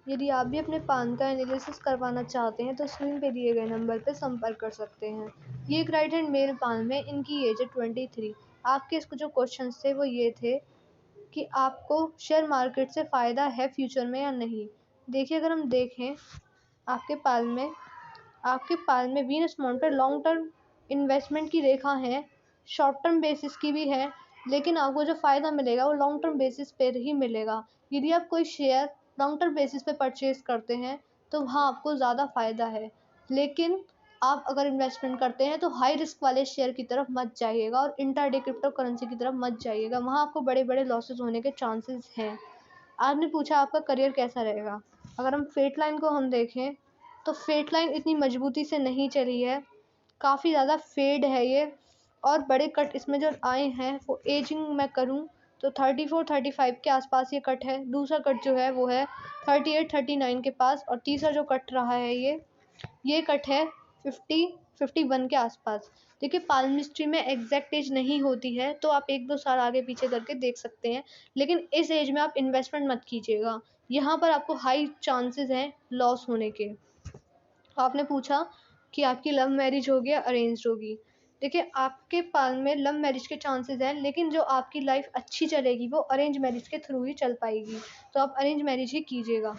यदि आप भी अपने पान का एनालिसिस करवाना चाहते हैं तो स्क्रीन पे दिए गए नंबर पर संपर्क कर सकते हैं। ये एक राइट हैंड मेल पान में, इनकी एज है 23। आपके इसको जो क्वेश्चन थे वो ये थे कि आपको शेयर मार्केट से फ़ायदा है फ्यूचर में या नहीं। देखिए, अगर हम देखें आपके पाल में वीनस माउंट पर लॉन्ग टर्म इन्वेस्टमेंट की रेखा है, शॉर्ट टर्म बेसिस की भी है, लेकिन आपको जो फ़ायदा मिलेगा वो लॉन्ग टर्म बेसिस पर ही मिलेगा। यदि आप कोई शेयर लॉन्ग टर्म बेसिस पे परचेज़ करते हैं तो वहाँ आपको ज़्यादा फ़ायदा है, लेकिन आप अगर इन्वेस्टमेंट करते हैं तो हाई रिस्क वाले शेयर की तरफ मत जाइएगा और इंट्राडे क्रिप्टो करेंसी की तरफ मत जाइएगा, वहाँ आपको बड़े बड़े लॉसेस होने के चांसेस हैं। आपने पूछा आपका करियर कैसा रहेगा। अगर हम फेट लाइन को हम देखें तो फेट लाइन इतनी मजबूती से नहीं चली है, काफ़ी ज़्यादा फेड है ये, और बड़े कट इसमें जो आए हैं वो एजिंग मैं करूँ तो 34-35 के आसपास ये कट है। दूसरा कट जो है वो है 38-39 के पास, और तीसरा जो कट रहा है ये कट है 50-51 के आसपास। देखिए, पाल्मिस्ट्री में एग्जैक्ट एज नहीं होती है तो आप 1-2 साल आगे पीछे करके देख सकते हैं, लेकिन इस एज में आप इन्वेस्टमेंट मत कीजिएगा, यहाँ पर आपको हाई चांसेस हैं लॉस होने के। आपने पूछा कि आपकी लव मैरिज होगी या अरेंज्ड होगी। देखिए, आपके पाल में लव मैरिज के चांसेस हैं, लेकिन जो आपकी लाइफ अच्छी चलेगी वो अरेंज मैरिज के थ्रू ही चल पाएगी, तो आप अरेंज मैरिज ही कीजिएगा।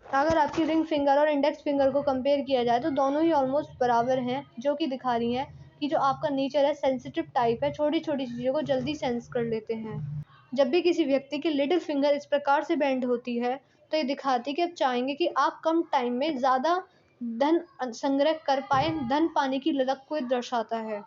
अगर आपकी रिंग फिंगर और इंडेक्स फिंगर को कंपेयर किया जाए तो दोनों ही ऑलमोस्ट बराबर हैं, जो कि दिखा रही हैं कि जो आपका नेचर है सेंसिटिव टाइप है, छोटी छोटी चीज़ों को जल्दी सेंस कर लेते हैं। जब भी किसी व्यक्ति की लिटिल फिंगर इस प्रकार से बेंड होती है तो ये दिखाती है कि आप चाहेंगे कि आप कम टाइम में ज़्यादा धन संग्रह कर पाए, धन पाने की ललक को दर्शाता है।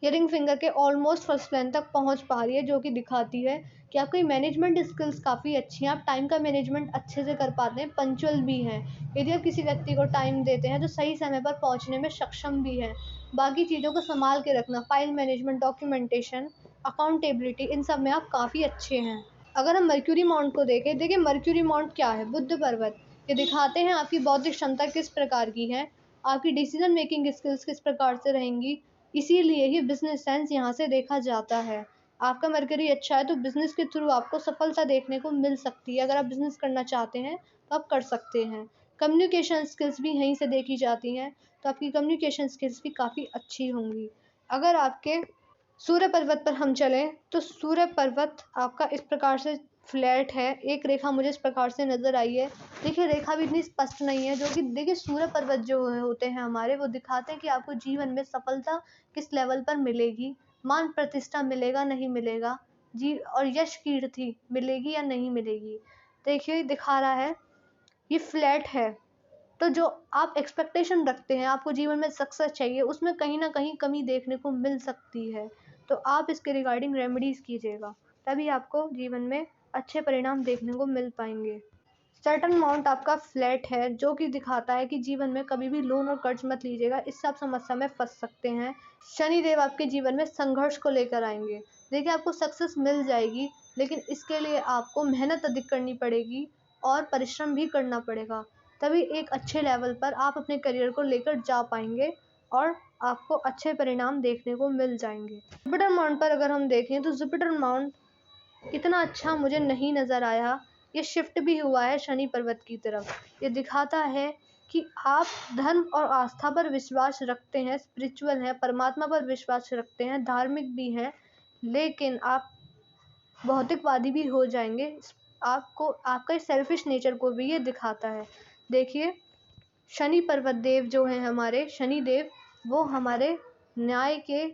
ये रिंग फिंगर के ऑलमोस्ट फर्स्ट प्लान तक पहुंच पा रही है, जो कि दिखाती है कि आपकी मैनेजमेंट स्किल्स काफ़ी अच्छी हैं, आप टाइम का मैनेजमेंट अच्छे से कर पाते हैं, पंक्चुअल भी हैं। यदि आप किसी व्यक्ति को टाइम देते हैं तो सही समय पर पहुंचने में सक्षम भी हैं। बाकी चीज़ों को संभाल के रखना, फाइल मैनेजमेंट, डॉक्यूमेंटेशन, अकाउंटेबिलिटी, इन सब में आप काफ़ी अच्छे हैं। अगर हम मर्क्यूरी माउंट को देखें, देखिए मर्क्यूरी माउंट क्या है, बुद्ध पर्वत। ये दिखाते हैं आपकी बौद्धिक क्षमता किस प्रकार की है, आपकी डिसीजन मेकिंग स्किल्स किस प्रकार से रहेंगी, इसीलिए ही बिजनेस सेंस यहाँ से देखा जाता है। आपका मरकरी अच्छा है तो बिजनेस के थ्रू आपको सफलता देखने को मिल सकती है। अगर आप बिजनेस करना चाहते हैं तो आप कर सकते हैं। कम्युनिकेशन स्किल्स भी यहीं से देखी जाती हैं, तो आपकी कम्युनिकेशन स्किल्स भी काफ़ी अच्छी होंगी। अगर आपके सूर्य पर्वत पर हम चलें तो सूर्य पर्वत आपका इस प्रकार से फ्लैट है, एक रेखा मुझे इस प्रकार से नज़र आई है। देखिए, रेखा भी इतनी स्पष्ट नहीं है, जो कि देखिए सूर्य पर्वत जो होते हैं हमारे, वो दिखाते हैं कि आपको जीवन में सफलता किस लेवल पर मिलेगी, मान प्रतिष्ठा मिलेगा नहीं मिलेगा जी, और यश कीर्ति मिलेगी या नहीं मिलेगी। देखिए, दिखा रहा है ये फ्लैट है, तो जो आप एक्सपेक्टेशन रखते हैं, आपको जीवन में सक्सेस चाहिए, उसमें कहीं न कहीं कमी देखने को मिल सकती है। तो आप इसके रिगार्डिंग रेमेडीज़ कीजिएगा, तभी आपको जीवन में अच्छे परिणाम देखने को मिल पाएँगे। सर्टेन अमाउंट आपका फ्लैट है, जो कि दिखाता है कि जीवन में कभी भी लोन और कर्ज मत लीजिएगा, इससे आप समस्या में फँस सकते हैं। शनिदेव आपके जीवन में संघर्ष को लेकर आएँगे। देखिए, आपको सक्सेस मिल जाएगी, लेकिन इसके लिए आपको मेहनत अधिक करनी पड़ेगी और परिश्रम भी करना पड़ेगा। तभी एक अच्छे लेवल पर आप अपने करियर को लेकर जा पाएँगे और आपको अच्छे परिणाम देखने को मिल जाएँगे। जुपिटर माउंट पर अगर हम देखें तो जुपिटर माउंट इतना अच्छा मुझे नहीं नज़र आया। ये शिफ्ट भी हुआ है शनि पर्वत की तरफ। ये दिखाता है कि आप धर्म और आस्था पर विश्वास रखते हैं, स्पिरिचुअल हैं, परमात्मा पर विश्वास रखते हैं, धार्मिक भी हैं, लेकिन आप भौतिकवादी भी हो जाएँगे। आपको आपका सेल्फिश नेचर को भी ये दिखाता है। देखिए, शनि पर्वत देव जो हैं हमारे, शनि देव, वो हमारे न्याय के,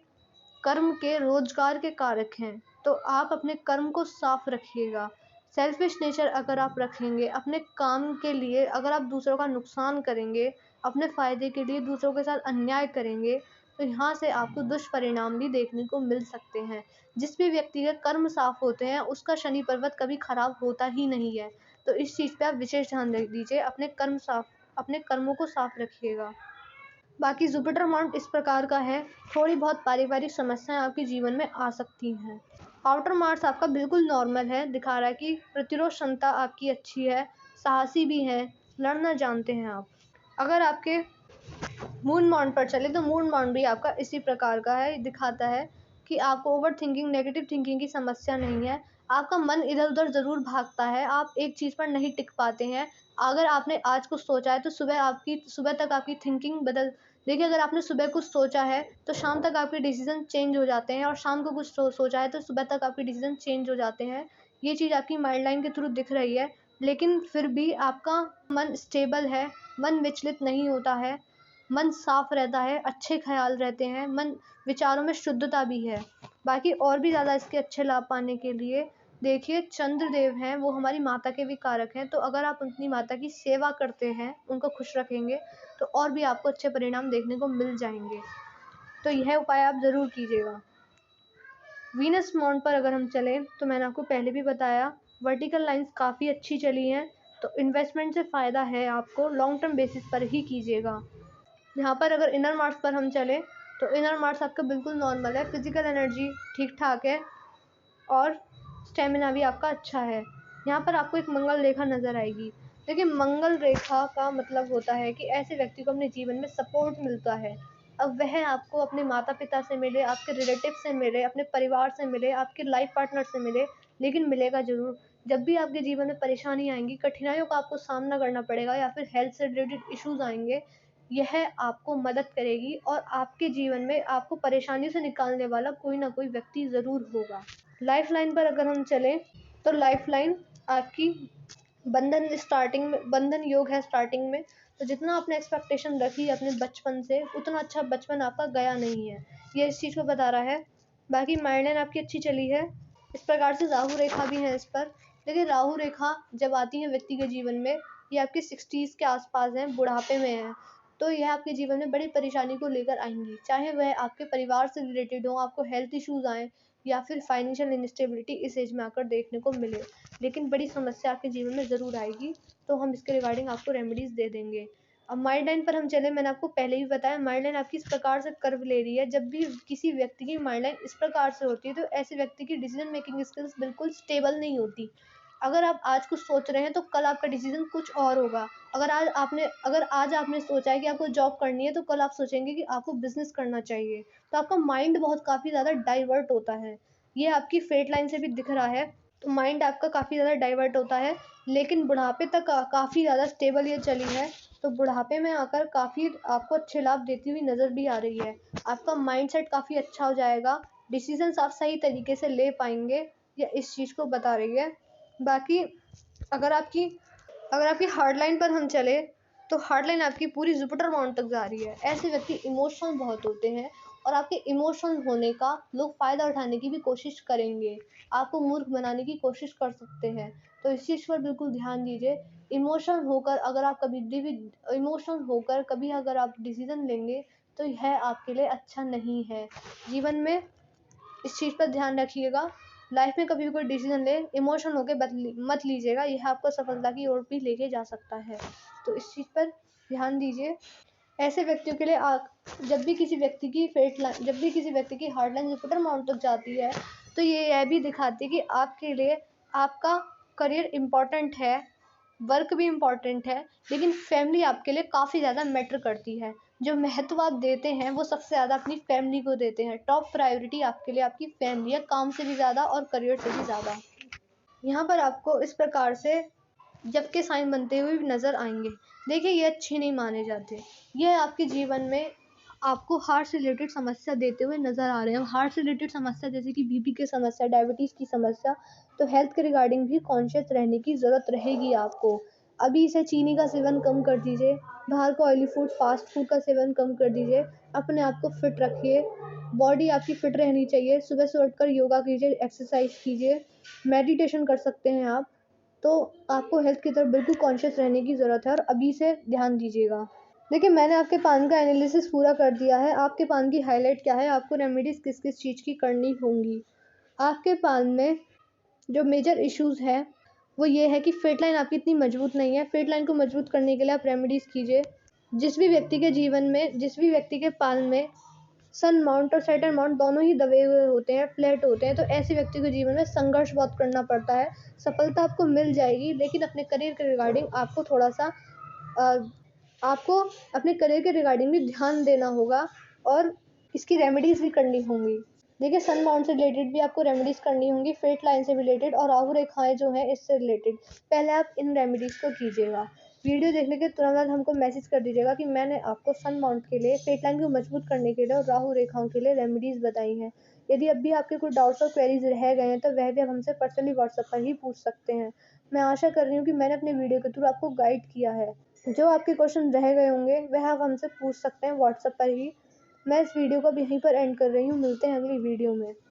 कर्म के, रोजगार के कारक हैं। तो आप अपने कर्म को साफ रखिएगा। सेल्फिश नेचर अगर आप रखेंगे, अपने काम के लिए अगर आप दूसरों का नुकसान करेंगे, अपने फ़ायदे के लिए दूसरों के साथ अन्याय करेंगे, तो यहाँ से आपको दुष्परिणाम भी देखने को मिल सकते हैं। जिस भी व्यक्ति के कर्म साफ होते हैं, उसका शनि पर्वत कभी खराब होता ही नहीं है। तो इस चीज़ पे आप विशेष ध्यान दीजिए, अपने कर्मों को साफ रखिएगा। बाकी जुपिटर माउंट इस प्रकार का है, थोड़ी बहुत पारिवारिक समस्याएं आपके जीवन में आ सकती हैं। आउटर मार्क्स आपका बिल्कुल नॉर्मल है, दिखा रहा है कि प्रतिरोध क्षमता आपकी अच्छी है, साहसी भी हैं, लड़ना जानते हैं आप। अगर आपके मून माउंट पर चले तो मून माउंट भी आपका इसी प्रकार का है, दिखाता है कि आपको ओवर थिंकिंग, नेगेटिव थिंकिंग की समस्या नहीं है। आपका मन इधर उधर ज़रूर भागता है, आप एक चीज़ पर नहीं टिक पाते हैं, अगर आपने आज कुछ सोचा है तो सुबह तक आपकी थिंकिंग बदल देखिए, अगर आपने सुबह कुछ सोचा है तो शाम तक आपके डिसीज़न चेंज हो जाते हैं, और शाम को कुछ सोचा है तो सुबह तक आपके डिसीज़न चेंज हो जाते हैं। ये चीज़ आपकी माइंड लाइन के थ्रू दिख रही है, लेकिन फिर भी आपका मन स्टेबल है, मन विचलित नहीं होता है, मन साफ रहता है, अच्छे ख़्याल रहते हैं, मन विचारों में शुद्धता भी है। बाकी और भी ज़्यादा इसके अच्छे लाभ पाने के लिए देखिए, चंद्रदेव हैं, वो हमारी माता के भी कारक हैं, तो अगर आप अपनी माता की सेवा करते हैं, उनको खुश रखेंगे, तो और भी आपको अच्छे परिणाम देखने को मिल जाएँगे। तो यह उपाय आप ज़रूर कीजिएगा। वीनस माउंट पर अगर हम चलें, तो मैंने आपको पहले भी बताया, वर्टिकल लाइन्स काफ़ी अच्छी चली हैं, तो इन्वेस्टमेंट से फ़ायदा है आपको, लॉन्ग टर्म बेसिस पर ही कीजिएगा। यहाँ पर अगर इनर मार्क्स पर हम चलें, तो इनर मार्क्स आपका बिल्कुल नॉर्मल है, फिज़िकल एनर्जी ठीक-ठाक है, और स्टेमिना भी आपका अच्छा है। यहाँ पर आपको एक मंगल रेखा नज़र आएगी। देखिए, मंगल रेखा का मतलब होता है कि ऐसे व्यक्ति को अपने जीवन में सपोर्ट मिलता है। अब वह आपको अपने माता-पिता से मिले, आपके रिलेटिव से मिले, अपने परिवार से मिले, आपके लाइफ पार्टनर से मिले, लेकिन मिलेगा ज़रूर। जब भी आपके जीवन में परेशानी आएँगी, कठिनाइयों का आपको सामना करना पड़ेगा, या फिर हेल्थ से रिलेटेड इश्यूज़ आएँगे, यह आपको मदद करेगी, और आपके जीवन में आपको परेशानी से निकालने वाला कोई ना कोई व्यक्ति ज़रूर होगा। लाइफ लाइन पर अगर हम चलें, तो लाइफ लाइन आपकी बंधन योग है स्टार्टिंग में, तो जितना आपने एक्सपेक्टेशन रखी अपने बचपन से, उतना अच्छा बचपन आपका गया नहीं है, ये इस चीज़ को बता रहा है। बाकी माइंड लाइन आपकी अच्छी चली है। इस प्रकार से राहु रेखा भी है इस पर। देखिए, राहु रेखा जब आती है व्यक्ति के जीवन में, ये आपके 60s के आसपास हैं, बुढ़ापे में है, तो यह आपके जीवन में बड़ी परेशानी को लेकर आएंगी, चाहे वह आपके परिवार से रिलेटेड हो, आपको हेल्थ इश्यूज़ आएँ, या फिर फाइनेंशियल इनस्टेबिलिटी इस एज में आकर देखने को मिले, लेकिन बड़ी समस्या आपके जीवन में ज़रूर आएगी, तो हम इसके रिगार्डिंग आपको रेमेडीज़ दे देंगे। अब माइंड लाइन पर हम चले, मैंने आपको पहले ही बताया, माइंड लाइन आपकी इस प्रकार से कर्व ले रही है। जब भी किसी व्यक्ति की माइंड लाइन इस प्रकार से होती है, तो ऐसे व्यक्ति की डिसीजन मेकिंग स्किल्स बिल्कुल स्टेबल नहीं होती। अगर आप आज कुछ सोच रहे हैं, तो कल आपका डिसीजन कुछ और होगा। अगर आज आपने सोचा है कि आपको जॉब करनी है, तो कल आप सोचेंगे कि आपको बिजनेस करना चाहिए। तो आपका माइंड बहुत काफ़ी ज़्यादा डाइवर्ट होता है। ये आपकी फेट लाइन से भी दिख रहा है, तो माइंड आपका काफ़ी ज़्यादा डाइवर्ट होता है, लेकिन बुढ़ापे तक काफ़ी ज़्यादा स्टेबल ये चली है, तो बुढ़ापे में आकर काफ़ी आपको अच्छे लाभ देती हुई नज़र भी आ रही है। आपका माइंडसेट काफ़ी अच्छा हो जाएगा, डिसीजंस आप सही तरीके से ले पाएंगे, या इस चीज़ को बता रही है। बाकी अगर आपकी हार्ड लाइन पर हम चले, तो हार्ड लाइन आपकी पूरी जुपिटर माउंट तक जा रही है। ऐसे व्यक्ति इमोशनल बहुत होते हैं, और आपके इमोशनल होने का लोग फ़ायदा उठाने की भी कोशिश करेंगे, आपको मूर्ख बनाने की कोशिश कर सकते हैं, तो इस चीज़ पर बिल्कुल ध्यान दीजिए। इमोशनल होकर कभी अगर आप डिसीज़न लेंगे, तो यह आपके लिए अच्छा नहीं है। जीवन में इस चीज़ पर ध्यान रखिएगा। लाइफ में कभी भी कोई डिसीजन ले, इमोशनल होके मत लीजिएगा, यह आपको सफलता की ओर भी लेके जा सकता है, तो इस चीज़ पर ध्यान दीजिए। ऐसे व्यक्तियों के लिए जब भी किसी व्यक्ति की हार्ड लाइन जुपिटर माउंट तक जाती है, तो ये यह भी दिखाती है कि आपके लिए आपका करियर इम्पोर्टेंट है, वर्क भी इम्पोर्टेंट है, लेकिन फैमिली आपके लिए काफ़ी ज़्यादा मैटर करती है। जो महत्व आप देते हैं, वो सबसे ज़्यादा अपनी फैमिली को देते हैं। टॉप प्रायोरिटी आपके लिए आपकी फैमिली है, काम से भी ज़्यादा और करियर से भी ज़्यादा। यहाँ पर आपको इस प्रकार से जब के साइन बनते हुए भी नज़र आएंगे। देखिए, ये अच्छे नहीं माने जाते। ये आपके जीवन में आपको हार्ट से रिलेटेड समस्या देते हुए नज़र आ रहे हैं। हार्ट से रिलेटेड समस्या जैसे कि बीपी की समस्या, डायबिटीज़ की समस्या, तो हेल्थ के रिगार्डिंग भी कॉन्शियस रहने की ज़रूरत रहेगी आपको। अभी से चीनी का सेवन कम कर दीजिए, बाहर का ऑयली फूड, फास्ट फूड का सेवन कम कर दीजिए, अपने आप को फिट रखिए, बॉडी आपकी फिट रहनी चाहिए। सुबह उठकर योगा कीजिए, एक्सरसाइज कीजिए, मेडिटेशन कर सकते हैं आप। तो आपको हेल्थ की तरफ बिल्कुल कॉन्शियस रहने की ज़रूरत है, और अभी से ध्यान दीजिएगा। देखिए, मैंने आपके पान का एनालिसिस पूरा कर दिया है। आपके पान की हाईलाइट क्या है, आपको रेमेडीज़ किस किस चीज़ की करनी होंगी। आपके पान में जो मेजर इश्यूज़ है, वो ये है कि फेट लाइन आपकी इतनी मजबूत नहीं है। फेट लाइन को मजबूत करने के लिए आप रेमेडीज़ कीजिए। जिस भी व्यक्ति के पान में सन माउंट और सैटर्न माउंट दोनों ही दबे हुए होते हैं, फ्लैट होते हैं, तो ऐसे व्यक्ति को जीवन में संघर्ष बहुत करना पड़ता है। सफलता आपको मिल जाएगी, लेकिन अपने करियर के रिगार्डिंग आपको थोड़ा-सा आपको अपने करियर के रिगार्डिंग भी ध्यान देना होगा, और इसकी रेमेडीज़ भी करनी होंगी। देखिए सन माउंट से रिलेटेड भी आपको रेमेडीज़ करनी होंगी, फेट लाइन से रिलेटेड और राहु रेखाएँ जो हैं इससे रिलेटेड। पहले आप इन रेमेडीज़ को कीजिएगा। वीडियो देखने के तुरंत बाद हमको मैसेज कर दीजिएगा कि मैंने आपको सन माउंट के लिए, फेट लाइन को मजबूत करने के लिए और राहु रेखाओं के लिए रेमेडीज़ बताई हैं। यदि अब भी आपके कोई डाउट्स और क्वेरीज़ रह गए हैं तो वह भी आप हमसे पर्सनली व्हाट्सएप पर ही पूछ सकते हैं। मैं आशा कर रही हूँ कि मैंने अपने वीडियो के थ्रू आपको गाइड किया है। जो आपके क्वेश्चन रह गए होंगे वह आप हमसे पूछ सकते हैं व्हाट्सएप पर ही। मैं इस वीडियो को अब यहीं पर एंड कर रही हूँ। मिलते हैं अगली वीडियो में।